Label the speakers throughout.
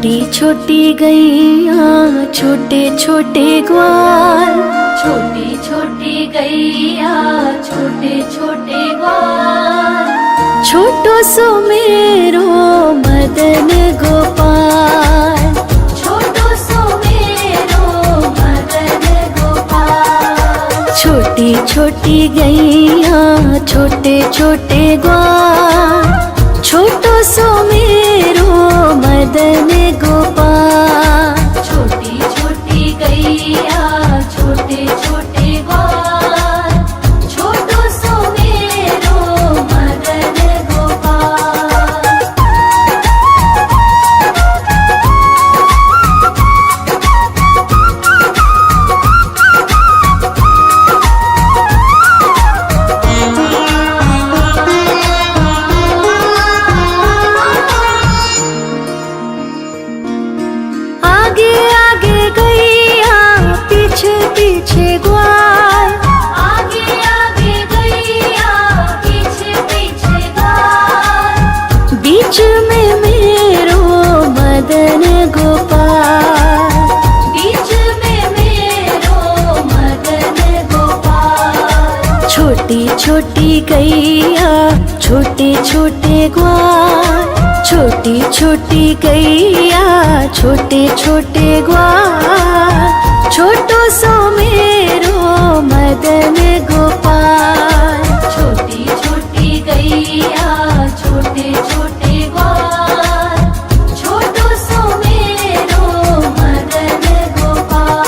Speaker 1: छोटी छोटी गैया छोटे छोटे ग्वाल,
Speaker 2: छोटी छोटी गैया छोटे छोटे ग्वाल,
Speaker 1: छोटो सो मेरो मदन गोपाल,
Speaker 2: छोटो सो मेरो मदन गोपाल।
Speaker 1: छोटी छोटी गैया छोटे छोटे ग्वाल, छोटो सो मेरो मदन गोपाल।
Speaker 2: छोटी छोटी गैया छोटे छोटे ग्वाल, छोटो सो मेरो मदन गोपाल।
Speaker 1: आगे आगे गैया पीछे पीछे ग्वाल,
Speaker 2: आगे आगे गैया पीछे पीछे ग्वाल,
Speaker 1: बीच में मेरो मदन गोपाल।
Speaker 2: बीच में मेरो मदन गोपाल।
Speaker 1: छोटी छोटी गैया छोटे छोटे ग्वाल, छोटी छोटी गैया छोटे छोटे ग्वाल, छोटो सो मेरो मदन गोपाल।
Speaker 2: छोटी छोटी गैया छोटे छोटे ग्वाल, छोटो सो मेरो मदन गोपाल।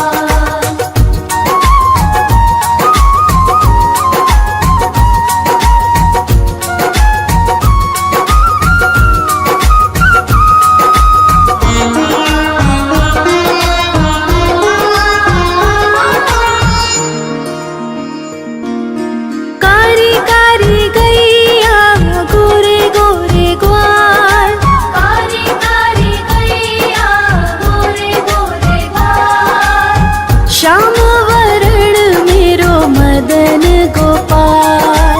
Speaker 1: कारी कारी गैया गोरे गोरे ग्वाल,
Speaker 2: कारी कारी गैया गोरे गोरे ग्वाल,
Speaker 1: श्याम वरण मेरो मदन गोपाल।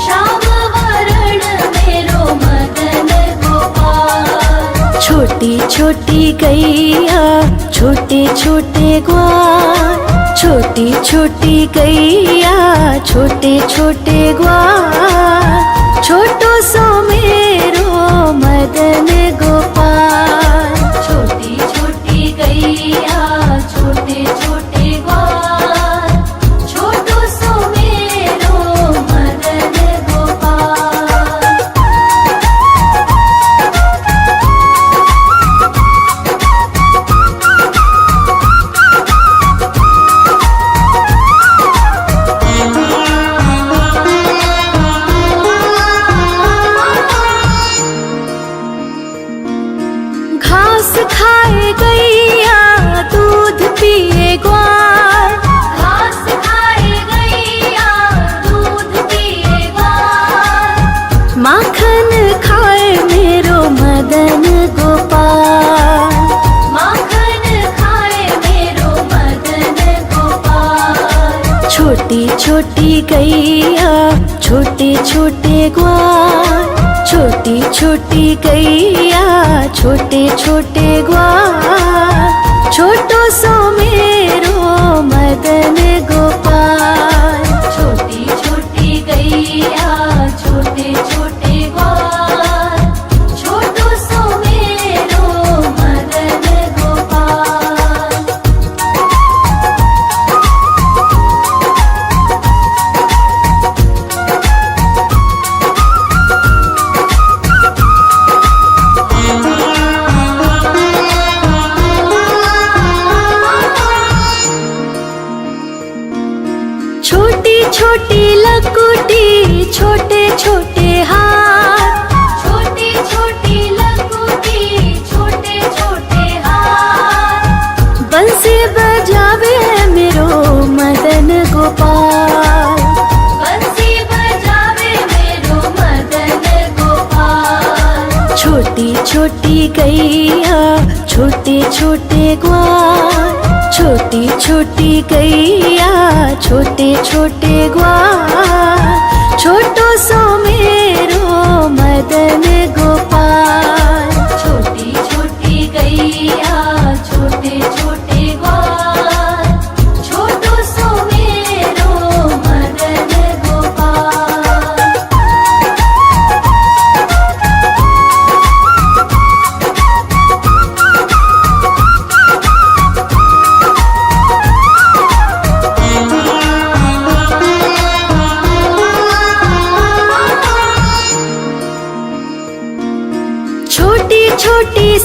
Speaker 2: श्याम वरण मेरो मदन गोपाल।
Speaker 1: छोटी छोटी गैया छोटे छोटे ग्वाल, छोटी छोटी गैया छोटे छोटे ग्वाल, छोटो सो मेरो मदन गोपाल।
Speaker 2: छोटी छोटी गैया छोटे छोटे ग्वाल, छोटो सो मेरो मदन गोपाल।
Speaker 1: घास खाए गैया दूध पिए ग्वाल,
Speaker 2: घास खाए गैया दूध पिए ग्वाल,
Speaker 1: माखन खाए मेरो मदन गोपाल।
Speaker 2: माखन खाए मेरो मदन गोपाल।
Speaker 1: छोटी छोटी गैया छोटे छोटे ग्वाल, छोटी छोटी गैया छोटे छोटे ग्वाल, छोटो सो मेरो मदन गोपाल।
Speaker 2: छोटी छोटी गैया छोटे छोटे ग्वाल, छोटो सो मेरो मदन गोपाल।
Speaker 1: छोटी छोटी लकुटी छोटे छोटे हाथ,
Speaker 2: छोटी छोटी लकुटी छोटे छोटे हाथ,
Speaker 1: बंसी बजावे मेरो मदन गोपाल।
Speaker 2: बंसी बजावे मेरो मदन गोपाल।
Speaker 1: छोटी छोटी गैया छोटे छोटे ग्वाल, छोटी छोटी गैया छोटे छोटे ग्वाल, छोटो सो मेरो मदन गोपाल।
Speaker 2: छोटी छोटी गैया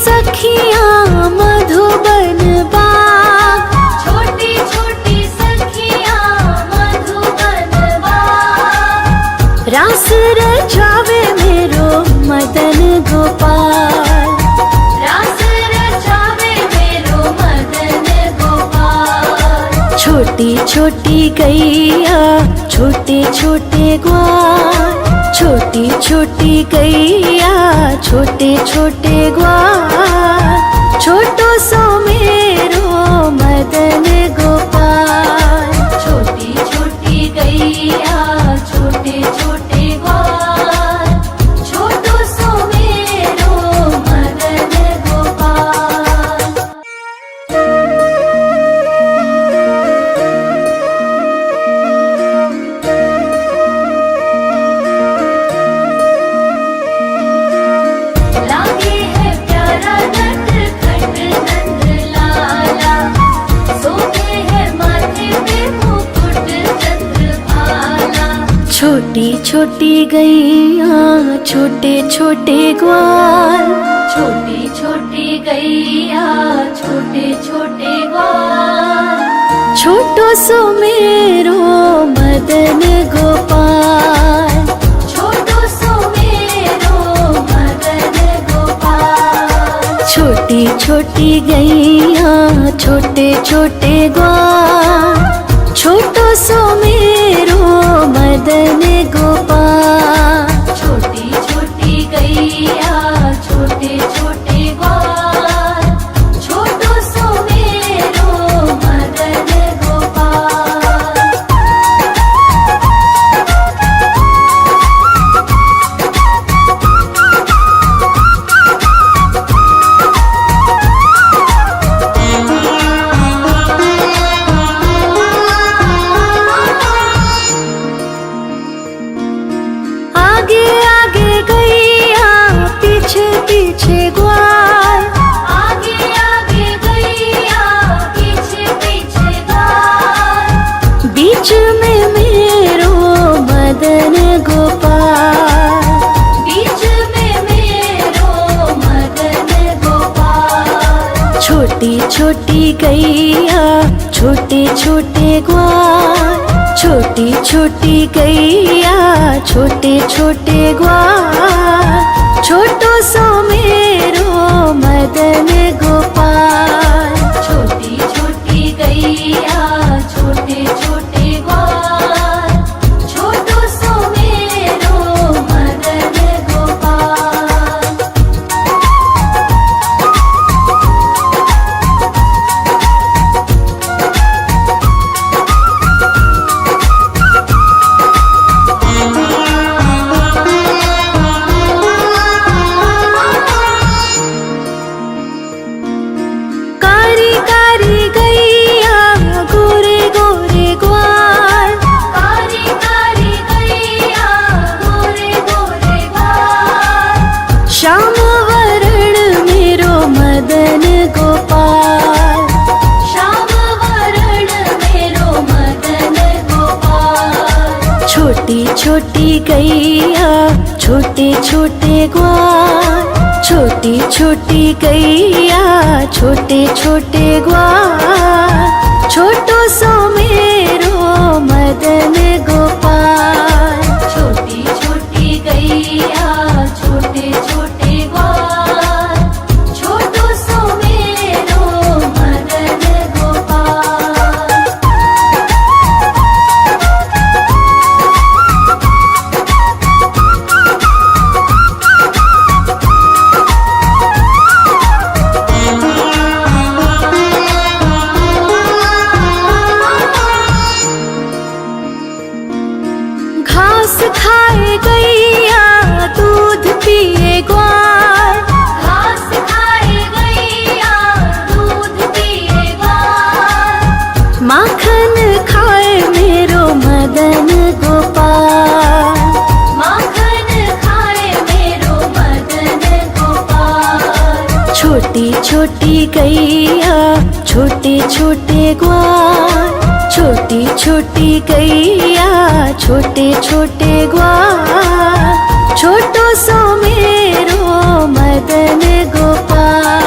Speaker 1: सखियाँ मधुबन बाग,
Speaker 2: छोटी छोटी सखियाँ मधुबन बाग,
Speaker 1: रास रचावे मेरो मदन गोपाल।
Speaker 2: रास रचावे मेरो मदन गोपाल।
Speaker 1: छोटी छोटी गैया छोटे छोटे ग्वाल, छोटी छोटी गैया छोटे छोटे ग्वाल, छोटो सो मेरो मदन गोपाल।
Speaker 2: छोटी छोटी गैया छोटे छोटे ग्वाल, छोटो सो मेरो मदन गोपाल। लागे है प्यारा नटखट नंद लाला, सोते है माथे पे मुकुट चंद्रभाला।
Speaker 1: छोटी छोटी गैया छोटे छोटे ग्वाल,
Speaker 2: छोटी छोटी गैया छोटे छोटे ग्वाल,
Speaker 1: छोटो सो मेरो मदन गोपाल।
Speaker 2: छोटो सो मेरो मदन गोपाल।
Speaker 1: छोटी छोटी गैया छोटे छोटे ग्वाल, छोटो सो मेरो मदन गोपाल।
Speaker 2: छोटी छोटी गैया छोटे छोटे ग्वाल, छोटो सो मेरो मदन गोपाल।
Speaker 1: आगे आगे गैया पीछे पीछे ग्वाल,
Speaker 2: आगे आगे गैया पीछे पीछे ग्वाल,
Speaker 1: बीच में मेरो मदन गोपाल।
Speaker 2: बीच में मेरो मदन गोपाल।
Speaker 1: छोटी छोटी गैया छोटे छोटे ग्वाल, छोटी छोटी गैया छोटे छोटे ग्वाल, छोटो सो मेरो मदन गोपाल।
Speaker 2: छोटी छोटी गैया छोटे छोटे ग्वाल, छोटो सो मेरो मदन गोपाल।
Speaker 1: कारी कारी गैया गोरे गोरे ग्वाल,
Speaker 2: कारी कारी गैया गोरे गोरे ग्वाल,
Speaker 1: श्याम वरण मेरो मदन गोपाल।
Speaker 2: श्याम वरण मेरो मदन गोपाल।
Speaker 1: छोटी छोटी गैया छोटे छोटे ग्वाल, छोटी छोटी गैया छोटे छोटे ग्वाल, छोटो सो मेरो मदन गोपाल।
Speaker 2: छोटी छोटी गैया छोटे छोटे ग्वाल, छोटो सो मेरो मदन गोपाल।
Speaker 1: घास खाए गैया दूध पिए ग्वाल,
Speaker 2: घास खाए गैया दूध पिए ग्वाल,
Speaker 1: माखन खाए मेरो मदन गोपाल।
Speaker 2: माखन खाए मेरो मदन गोपाल।
Speaker 1: छोटी छोटी गैया छोटे छोटे ग्वाल, छोटी छोटी गैया छोटे छोटे ग्वाल, छोटो सो मेरो मदन गोपाल।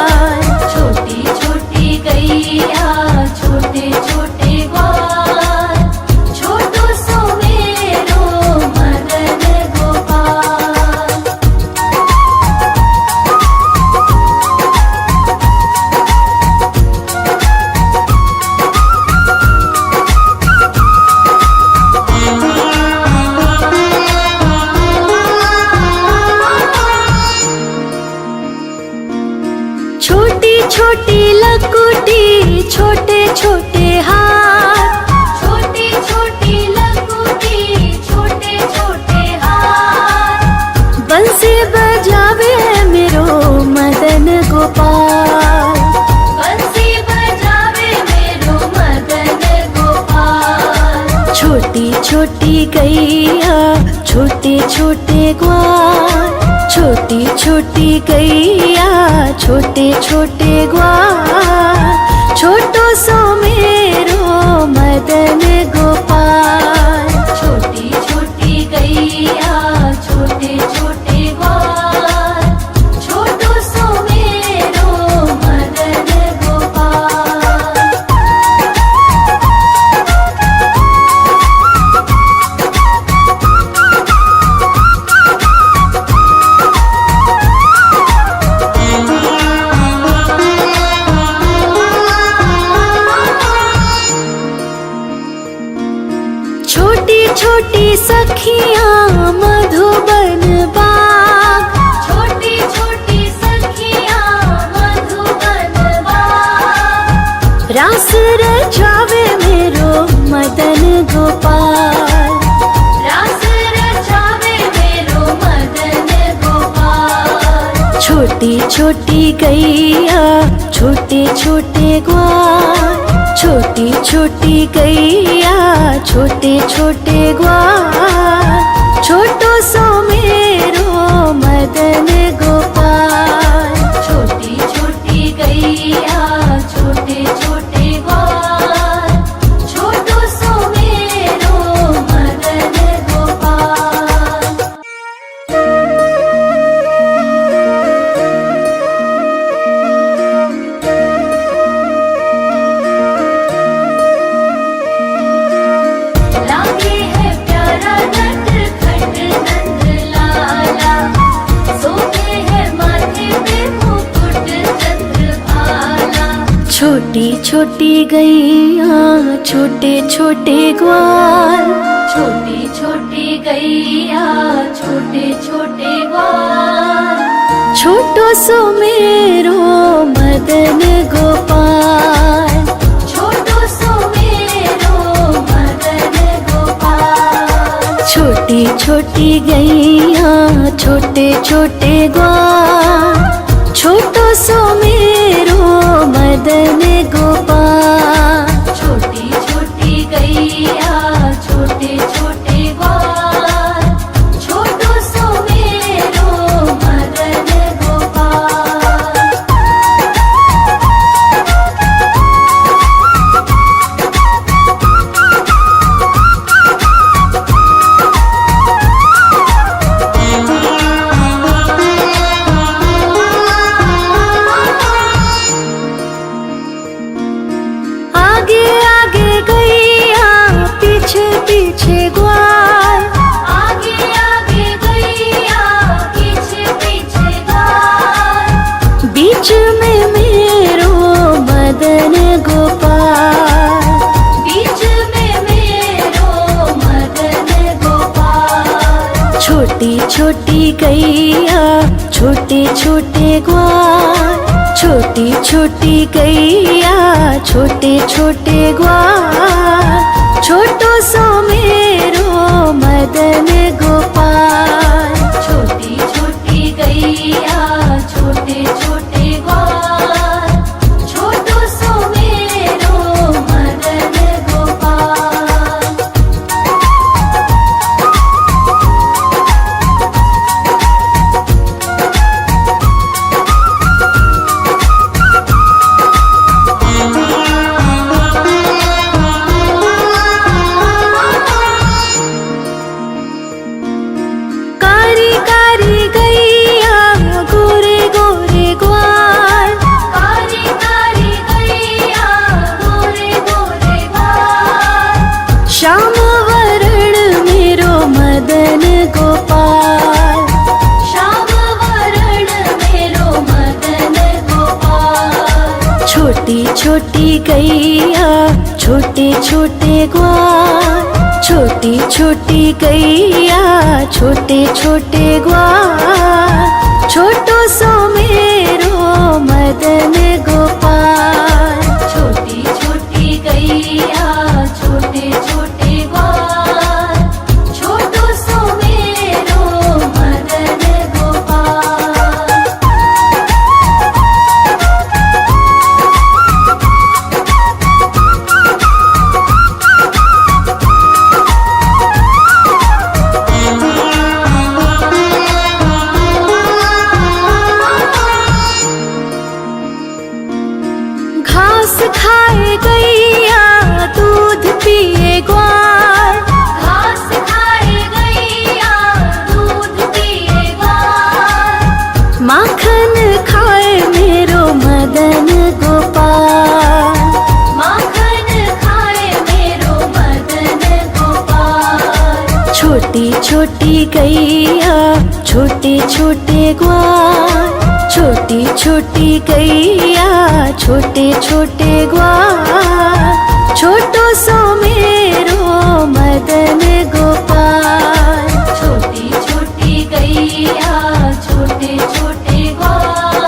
Speaker 1: गैया छोटे छोटे ग्वाल, छोटी छोटी गैया छोटे छोटे ग्वाल, छोटो सो मेरो मदन गोपाल।
Speaker 2: छोटी छोटी गैया छोटे छोटे ग्वाल, छोटो सो मेरो मदन गोपाल।
Speaker 1: छोटी छोटी सखियाँ मधुबन बाग,
Speaker 2: छोटी छोटी सखियाँ मधुबन बाग,
Speaker 1: रास रचावे मेरो मदन गोपाल।
Speaker 2: रास रचावे मेरो मदन गोपाल।
Speaker 1: छोटी छोटी गैया छोटे छोटे ग्वाल, छोटी छोटी गैया छोटे छोटे ग्वाल, छोटो सो मेरो मदन गोपाल।
Speaker 2: छोटी छोटी गैया छोटे छोटे ग्वाल, छोटो सो मेरो मदन गोपाल। लागे है प्यारा नटखट नंद लाला, सोते है माथे पे मुकुट चंद्रभाला।
Speaker 1: छोटी छोटी गैया छोटे छोटे ग्वाल,
Speaker 2: छोटी छोटी गैया छोटे छोटे ग्वाल,
Speaker 1: छोटो सो मेरो मदन गोपाल।
Speaker 2: छोटो सो मेरो मदन गोपाल।
Speaker 1: छोटी छोटी गैया छोटे छोटे ग्वाल, छोटो सो मेरो मदन गोपाल।
Speaker 2: छोटी छोटी गैया छोटे छोटे ग्वाल, छोटो सो मेरो मदन गोपाल।
Speaker 1: आगे आगे गैया पीछे पीछे ग्वाल,
Speaker 2: आगे आगे गैया पीछे पीछे ग्वाल,
Speaker 1: बीच में मेरो मदन गोपाल।
Speaker 2: बीच में मेरो मदन गोपाल।
Speaker 1: छोटी छोटी गैया छोटे छोटे ग्वाल, छोटी छोटी गैया छोटे छोटे ग्वाल, छोटो सो मेरो मदन गोपाल।
Speaker 2: छोटी छोटी गैया छोटे छोटे ग्वाल, छोटो सो मेरो मदन गोपाल।
Speaker 1: कारी कारी गैया गोरे गोरे ग्वाल,
Speaker 2: कारी कारी गैया गोरे गोरे ग्वाल,
Speaker 1: श्याम वरण मेरो मदन गोपाल।
Speaker 2: श्याम वरण मेरो मदन गोपाल।
Speaker 1: छोटी छोटी गैया छोटे छोटे ग्वाल, छोटी छोटी गैया छोटे छोटे ग्वाल, छोटो सो मेरो मदन गोपाल।
Speaker 2: छोटी छोटी गैया छोटे छोटे ग्वाल, छोटो सो मेरो मदन गोपाल।
Speaker 1: छोटी छोटी गैया छोटे छोटे ग्वाल, छोटी छोटी गैया छोटे छोटे ग्वाल, छोटो सो मेरो मदन गोपाल।
Speaker 2: छोटी छोटी गैया छोटे छोटे ग्वाल,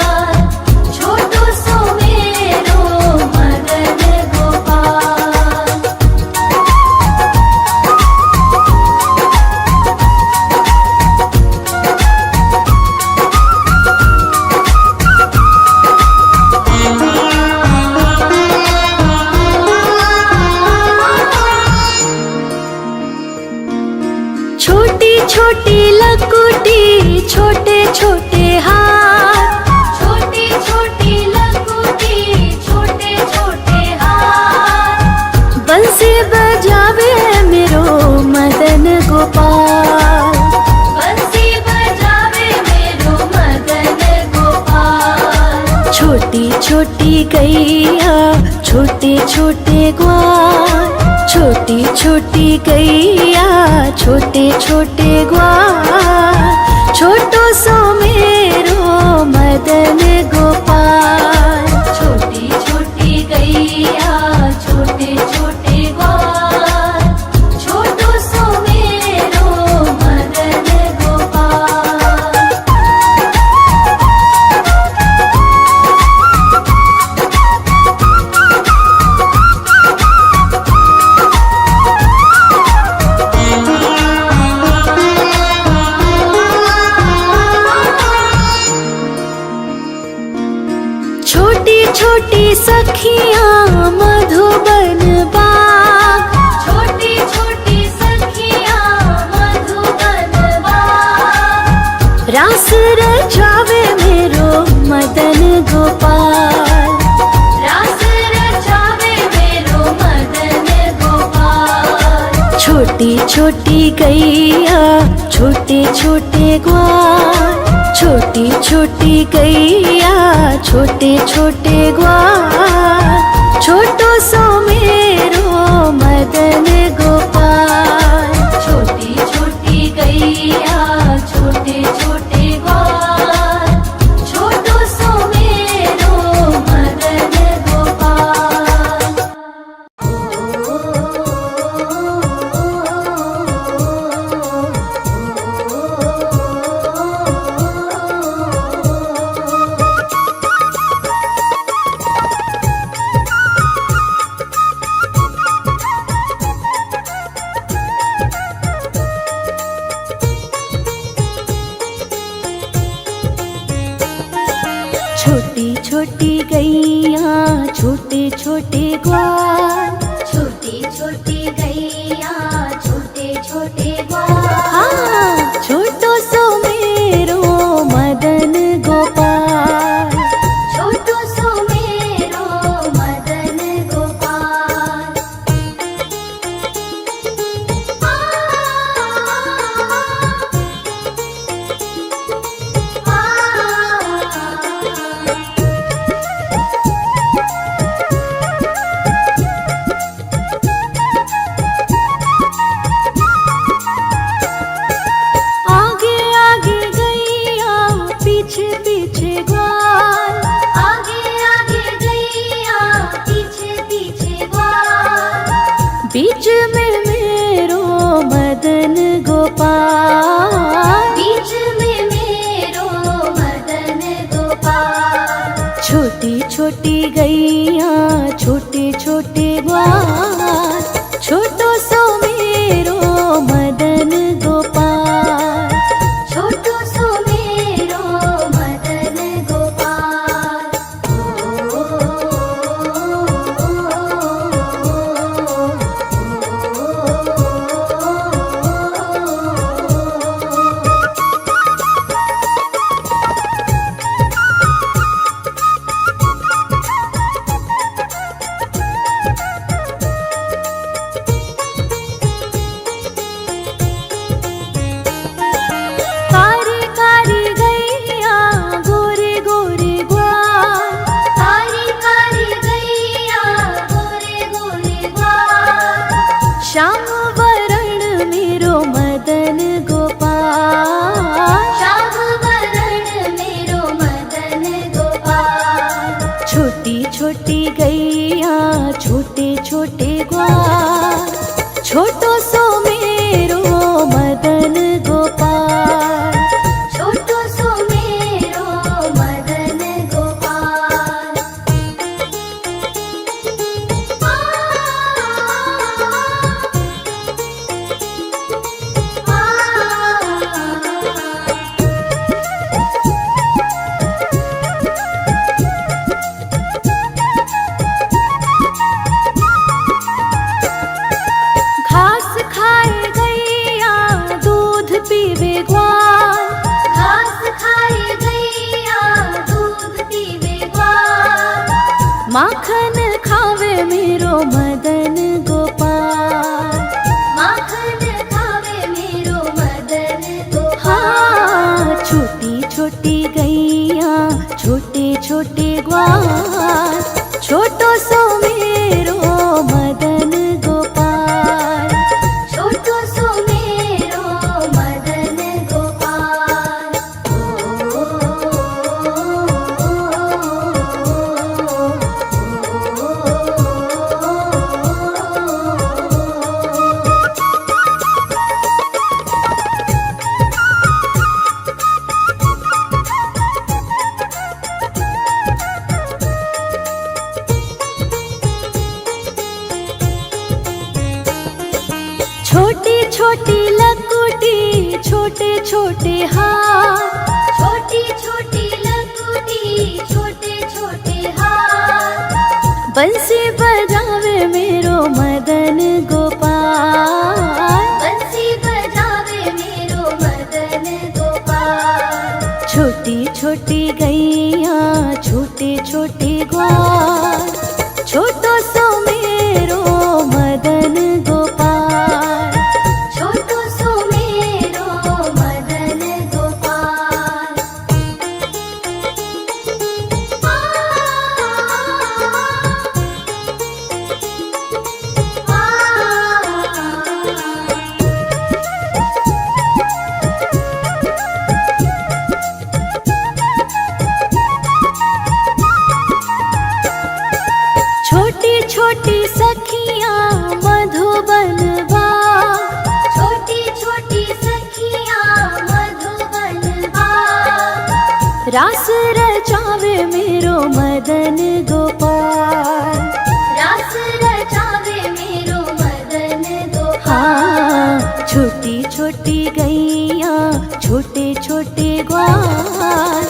Speaker 2: छोटो सो मेरो मदन गोपाल।
Speaker 1: छोटी छोटी लकुटी छोटे छोटे हाथ,
Speaker 2: छोटी छोटी लकुटी छोटे छोटे हाथ,
Speaker 1: बंसी बजावे मेरो मदन गोपाल।
Speaker 2: बंसी बजावे मेरो मदन गोपाल।
Speaker 1: छोटी छोटी गैया छोटे छोटे ग्वाल, छोटी छोटी गैया छोटे छोटे ग्वाल, छोटो सो मेरो मदन गोपाल।
Speaker 2: छोटी छोटी गैया छोटे छोटे ग्वाल, छोटो सो मेरो मदन गोपाल।
Speaker 1: छोटी छोटी सखियाँ मधुबन बाग,
Speaker 2: छोटी छोटी सखियाँ मधुबन बाग,
Speaker 1: रास रचावे मेरो मदन गोपाल।
Speaker 2: रास रचावे मेरो मदन गोपाल।
Speaker 1: छोटी छोटी गैया छोटे छोटे ग्वाल, छोटी छोटी गैया छोटे छोटे ग्वाल, छोटो सो मेरो मदन गोपाल।
Speaker 2: छोटी छोटी गैया छोटे छोटे ग्वाल, छोटो सो मेरो मदन गोपाल।
Speaker 1: छोटी छोटी गैया छोटे छोटे ग्वाल,
Speaker 2: छोटी छोटी गैया छोटे छोटे ग्वाल,
Speaker 1: हाँ छोटो सो मेरो मदन गोपाल।
Speaker 2: छोटो सो मेरो मदन गोपाल।
Speaker 1: छोटी गैया छोटे छोटे ग्वाल, छोटो सो मेरो मदन गोपाल।
Speaker 2: छोटो सो मेरो मदन गोपाल।
Speaker 1: छोटी छोटी लकुटी छोटे छोटे हाथ,
Speaker 2: छोटी छोटी लकुटी छोटे छोटे हाथ,
Speaker 1: बंसी बजावे मेरो मदन गोपाल।
Speaker 2: बंसी बजावे मेरो मदन गोपाल।
Speaker 1: छोटी छोटी गैया छोटे छोटे ग्वाल, छोटो सो मेरो मदन गोपाल।
Speaker 2: छोटो सो मेरो मदन गोपाल।
Speaker 1: छोटी छोटी सखियाँ मधुबन बाग,
Speaker 2: छोटी छोटी सखियाँ मधुबन बाग,
Speaker 1: रास रचावे मेरो मदन गोपाल।
Speaker 2: रास रचावे मेरो मदन गोपाल।
Speaker 1: हाँ, छोटी छोटी गैया छोटे छोटे ग्वाल,